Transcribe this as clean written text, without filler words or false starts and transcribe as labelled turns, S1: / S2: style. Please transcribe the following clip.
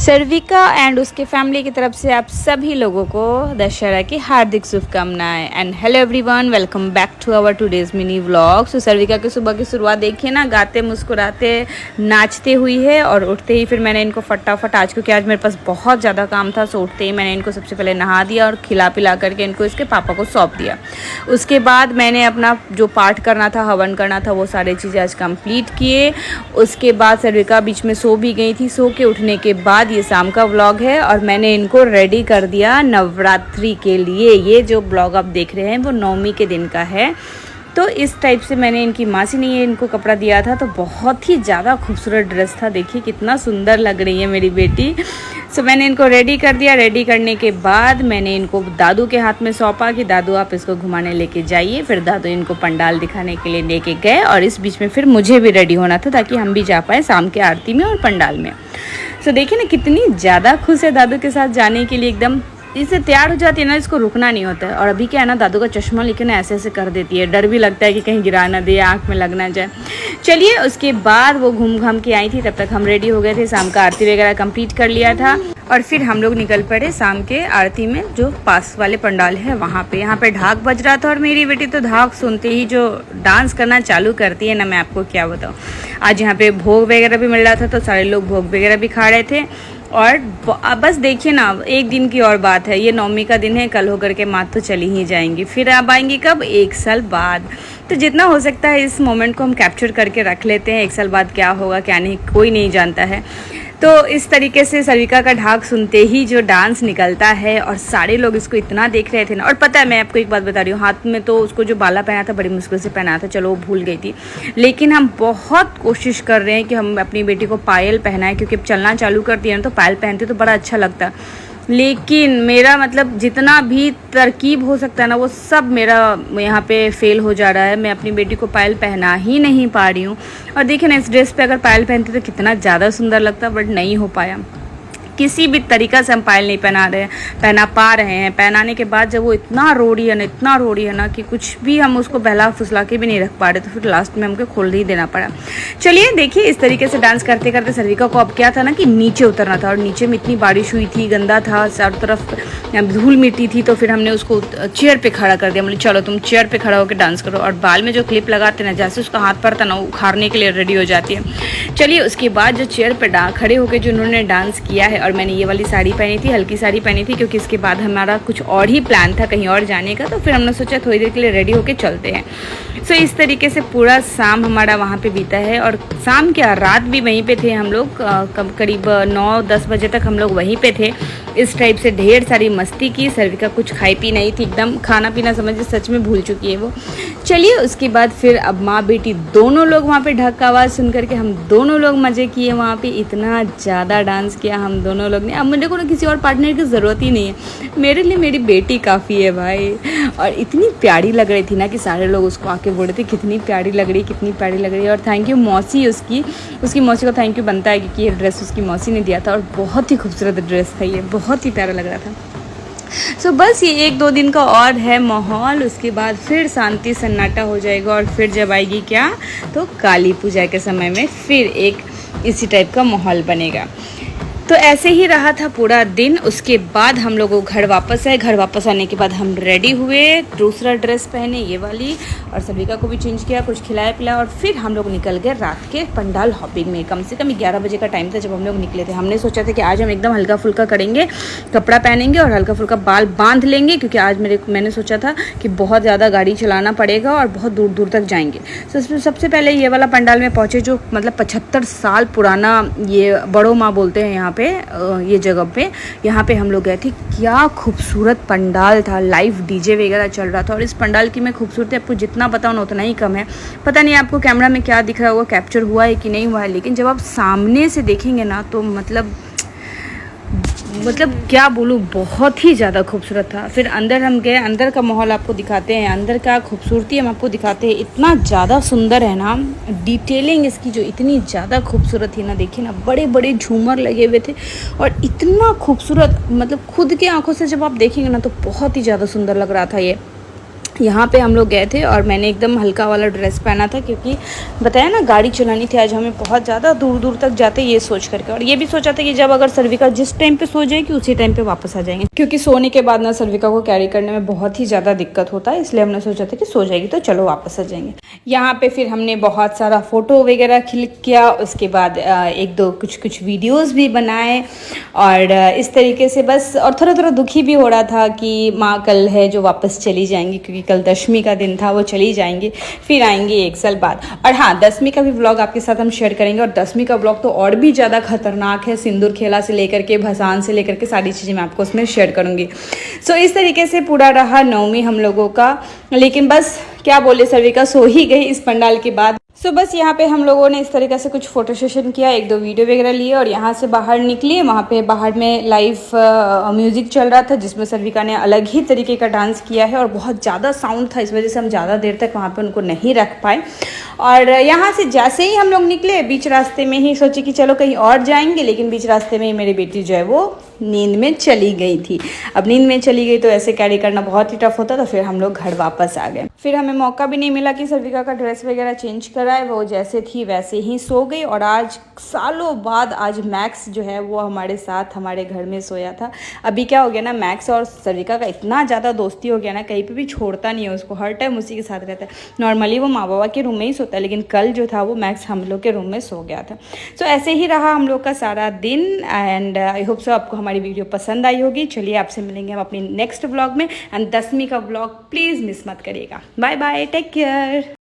S1: सर्विका and उसके family की तरफ से आप सभी लोगों को दशहरा की हार्दिक शुभकामनाएं। And hello everyone, welcome back to our today's mini vlog. So Sarvika की सुबह की शुरुआत देखिए ना, गाते मुस्कुराते नाचते हुई है। और उठते ही फिर मैंने इनको फटाफट, आज क्योंकि आज मेरे पास बहुत ज़्यादा काम था, सो उठते ही मैंने इनको सबसे पहले नहा दिया और खिला पिला करके इनको इसके पापा को सौंप दिया। उसके बाद मैंने अपना जो पाठ करना था, हवन करना था, वो सारी चीज़ें आज कंप्लीट किए। उसके बाद सर्विका बीच में सो भी गई थी। सो के उठने के बाद ये शाम का व्लॉग है और मैंने इनको रेडी कर दिया नवरात्रि के लिए। ये जो व्लॉग आप देख रहे हैं वो नवमी के दिन का है। तो इस टाइप से मैंने, इनकी मासी ने इनको कपड़ा दिया था, तो बहुत ही ज़्यादा खूबसूरत ड्रेस था। देखिए कितना सुंदर लग रही है मेरी बेटी। सो मैंने इनको रेडी कर दिया। रेडी करने के बाद मैंने इनको दादू के हाथ में सौंपा कि दादू आप इसको घुमाने लेके जाइए। फिर दादू इनको पंडाल दिखाने के लिए लेके गए और इस बीच में फिर मुझे भी रेडी होना था ताकि हम भी जा पाए शाम के आरती में और पंडाल में। सो देखिए ना कितनी ज़्यादा खुश है दादू के साथ जाने के लिए। एकदम इससे तैयार हो जाती है ना, इसको रुकना नहीं होता है। और अभी क्या है ना, दादू का चश्मा लेके ना ऐसे ऐसे कर देती है, डर भी लगता है कि कहीं गिरा ना दे, आँख में लग ना जाए। चलिए उसके बाद वो घूम घाम के आई थी, तब तक हम रेडी हो गए थे, शाम का आरती वगैरह कंप्लीट कर लिया था। और फिर हम लोग निकल पड़े शाम के आरती में, जो पास वाले पंडाल है वहाँ पे। यहाँ पे ढाक बज रहा था और मेरी बेटी तो ढाक सुनते ही जो डांस करना चालू करती है ना, मैं आपको क्या बताऊँ। आज यहाँ पे भोग वगैरह भी मिल रहा था, तो सारे लोग भोग वगैरह भी खा रहे थे। और बस देखिए ना, एक दिन की और बात है, ये नवमी का दिन है, कल होकर के माँ तो चली ही जाएंगी। फिर अब आएंगी कब? 1 साल बाद। तो जितना हो सकता है इस मोमेंट को हम कैप्चर करके रख लेते हैं। 1 साल बाद क्या होगा क्या नहीं, कोई नहीं जानता है। तो इस तरीके से सर्विका का ढाक सुनते ही जो डांस निकलता है और सारे लोग इसको इतना देख रहे थे ना। और पता है, मैं आपको एक बात बता रही हूँ, हाथ में तो उसको जो बाला पहना था बड़ी मुश्किल से पहना था, चलो वो भूल गई थी। लेकिन हम बहुत कोशिश कर रहे हैं कि हम अपनी बेटी को पायल पहनाएं, क्योंकि अब चलना चालू करती है ना, तो पायल पहनती तो बड़ा अच्छा लगता। लेकिन मेरा मतलब जितना भी तरकीब हो सकता है ना, वो सब मेरा यहाँ पे फेल हो जा रहा है। मैं अपनी बेटी को पायल पहना ही नहीं पा रही हूँ। और देखिए ना, इस ड्रेस पे अगर पायल पहनती तो कितना ज़्यादा सुंदर लगता, बट नहीं हो पाया। किसी भी तरीक़ा से हम पायल नहीं पहना पा रहे हैं। पहनाने के बाद जब वो इतना रो रही है ना कि कुछ भी हम उसको बहला फुसला के भी नहीं रख पा रहे, तो फिर लास्ट में हमको खोल ही देना पड़ा। चलिए देखिए, इस तरीके से डांस करते करते सर्विका को अब क्या था ना कि नीचे उतरना था। और नीचे में इतनी बारिश हुई थी, गंदा था, चारों तरफ धूल मिट्टी थी। तो फिर हमने उसको चेयर पर खड़ा कर दिया। बोले चलो तुम चेयर पर खड़ा होकर डांस करो। और बाल में जो क्लिप लगाते ना, जैसे उसका हाथ पड़ता ना, वो उखाड़ने के लिए रेडी हो जाती है। चलिए उसके बाद जो चेयर पर खड़े होकर जो उन्होंने डांस किया है, और मैंने ये वाली साड़ी पहनी थी, हल्की साड़ी पहनी थी, क्योंकि इसके बाद हमारा कुछ और ही प्लान था, कहीं और जाने का। तो फिर हमने सोचा थोड़ी देर के लिए रेडी होके चलते हैं। सो इस तरीके से पूरा शाम हमारा वहाँ पे बीता है। और शाम क्या, रात भी वहीं पे थे हम लोग, करीब 9-10 बजे तक हम लोग वहीं पे थे। इस टाइप से ढेर सारी मस्ती की। सर्विका कुछ खाई पी नहीं थी, एकदम खाना पीना समझिए सच में भूल चुकी है वो। चलिए उसके बाद फिर अब माँ बेटी दोनों लोग वहाँ पे ढक का आवाज़ सुन करके हम दोनों लोग मज़े किए वहाँ पे। इतना ज़्यादा डांस किया हम दोनों लोग ने। अब मेरे को ना किसी और पार्टनर की ज़रूरत ही नहीं है, मेरे लिए मेरी बेटी काफ़ी है भाई। और इतनी प्यारी लग रही थी ना कि सारे लोग उसको आके बोल रहे थे कितनी प्यारी लग रही, कितनी प्यारी लग रही है। और थैंक यू मौसी, उसकी मौसी को थैंक यू बनता है, क्योंकि ये ड्रेस उसकी मौसी ने दिया था और बहुत ही खूबसूरत ड्रेस था, ये बहुत ही प्यारा लग रहा था। सो बस ये 1-2 दिन का और है माहौल। उसके बाद फिर शांति सन्नाटा हो जाएगा। और फिर जब आएगी क्या, तो काली पूजा के समय में फिर एक इसी टाइप का माहौल बनेगा। तो ऐसे ही रहा था पूरा दिन। उसके बाद हम लोग घर वापस आए। घर वापस आने के बाद हम रेडी हुए, दूसरा ड्रेस पहने, ये वाली, और सर्विका को भी चेंज किया, कुछ खिलाया पिलाया। और फिर हम लोग निकल गए रात के पंडाल हॉपिंग में। कम से कम 11 बजे का टाइम था जब हम लोग निकले थे। हमने सोचा था कि आज हम एकदम हल्का फुल्का करेंगे, कपड़ा पहनेंगे और हल्का फुल्का बाल बांध लेंगे, क्योंकि आज मैंने सोचा था कि बहुत ज़्यादा गाड़ी चलाना पड़ेगा और बहुत दूर दूर तक जाएंगे। तो सबसे पहले ये वाला पंडाल में पहुँचे, जो मतलब 75 साल पुराना, ये बड़ो माँ बोलते हैं यहाँ पे, ये जगह पे। यहाँ पे हम लोग गए थे। क्या खूबसूरत पंडाल था, लाइव डीजे वगैरह चल रहा था। और इस पंडाल की मैं खूबसूरती आपको जितना बताऊँ ना उतना ही कम है। पता नहीं आपको कैमरा में क्या दिख रहा होगा, कैप्चर हुआ है कि नहीं हुआ है, लेकिन जब आप सामने से देखेंगे ना, तो मतलब क्या बोलूँ, बहुत ही ज़्यादा खूबसूरत था। फिर अंदर हम गए, अंदर का माहौल आपको दिखाते हैं, अंदर का खूबसूरती हम आपको दिखाते हैं। इतना ज़्यादा सुंदर है ना, डिटेलिंग इसकी जो इतनी ज़्यादा खूबसूरत थी ना। देखिए ना, बड़े बड़े झूमर लगे हुए थे और इतना खूबसूरत, मतलब खुद की आंखों से जब आप देखेंगे ना तो बहुत ही ज़्यादा सुंदर लग रहा था ये। यहाँ पे हम लोग गए थे और मैंने एकदम हल्का वाला ड्रेस पहना था, क्योंकि बताया ना गाड़ी चलानी थी आज हमें बहुत ज़्यादा, दूर दूर तक जाते ये सोच करके। और ये भी सोचा था कि जब अगर सर्विका जिस टाइम पे सो जाएगी उसी टाइम पे वापस आ जाएंगे, क्योंकि सोने के बाद ना सर्विका को कैरी करने में बहुत ही ज़्यादा दिक्कत होता है, इसलिए हमने सोचा था कि सो जाएगी तो चलो वापस आ जाएंगे। यहाँ पे फिर हमने बहुत सारा फ़ोटो वगैरह क्लिक किया, उसके बाद एक दो कुछ वीडियोस भी बनाए और इस तरीके से बस। और थोड़ा थोड़ा दुखी भी हो रहा था कि माँ कल है जो वापस चली जाएंगी, क्योंकि कल दशमी का दिन था, वो चली जाएंगी, फिर आएंगी 1 साल बाद। और हाँ, दसवीं का भी व्लॉग आपके साथ हम शेयर करेंगे, और दसवीं का व्लॉग तो और भी ज़्यादा खतरनाक है, सिंदूर खेला से लेकर के भसान से लेकर के सारी चीज़ें मैं आपको उसमें शेयर करूँगी। सो इस तरीके से पूरा रहा नवमी हम लोगों का, लेकिन बस क्या बोले, सर्विका सो ही गई इस पंडाल के बाद। सो बस यहाँ पे हम लोगों ने इस तरीके से कुछ फोटो सेशन किया, 1-2 वीडियो वगैरह लिए और यहाँ से बाहर निकले। वहाँ पे बाहर में लाइव म्यूज़िक चल रहा था, जिसमें सर्विका ने अलग ही तरीके का डांस किया है और बहुत ज़्यादा साउंड था, इस वजह से हम ज़्यादा देर तक वहाँ पे उनको नहीं रख पाए। और यहाँ से जैसे ही हम लोग निकले, बीच रास्ते में ही सोचे कि चलो कहीं और जाएंगे, लेकिन बीच रास्ते में ही मेरी बेटी जो है वो नींद में चली गई थी। अब नींद में चली गई तो ऐसे कैरी करना बहुत ही टफ होता, तो फिर हम लोग घर वापस आ गए। फिर हमें मौका भी नहीं मिला कि सर्विका का ड्रेस वगैरह चेंज कराए, वो जैसे थी वैसे ही सो गई। और आज सालों बाद आज मैक्स जो है वो हमारे साथ हमारे घर में सोया था। अभी क्या हो गया ना, मैक्स और सर्विका का इतना ज़्यादा दोस्ती हो गया ना, कहीं पे भी छोड़ता नहीं है उसको, हर टाइम उसी के साथ रहता है। नॉर्मली वो माँ बाबा के रूम में ही सोता है, लेकिन कल जो था वो मैक्स हम लोग के रूम में सो गया था। सो ऐसे ही रहा हम लोग का सारा दिन, एंड आई होप सो आपको हमारी वीडियो पसंद आई होगी। चलिए आपसे मिलेंगे हम अपनी नेक्स्ट व्लॉग में, एंड 10वीं का व्लॉग प्लीज़ मिस मत करिएगा। Bye bye, take care.